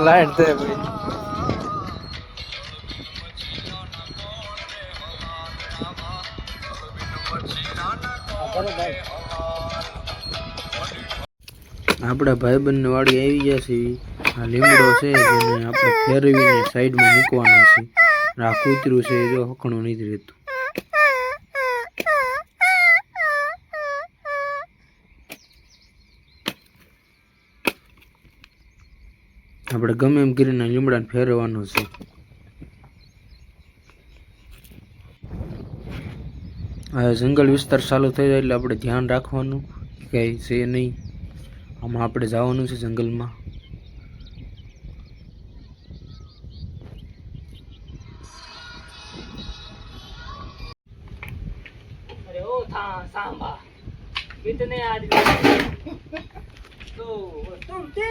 light दे भाई આપડા ભાઈબંધ ની વાડી આવી ગયા છે આ લીમડો છે જેને આપણે ફેરવીને સાઈડમાં મૂકવાનો છે આ કૂતરું છે જો હકણું નથી રહેતું આપણે ગમે એમ કરીને લીમડાને ફેરવવાનો છે આ જંગલ વિસ્તાર ચાલુ થઈ જાય એટલે આપણે ધ્યાન રાખવાનું કઈ છે નહીં આમાં આપણે જવાનું છે જંગલમાં अरे ओ था सांबा कितने आदमी तो तुम थे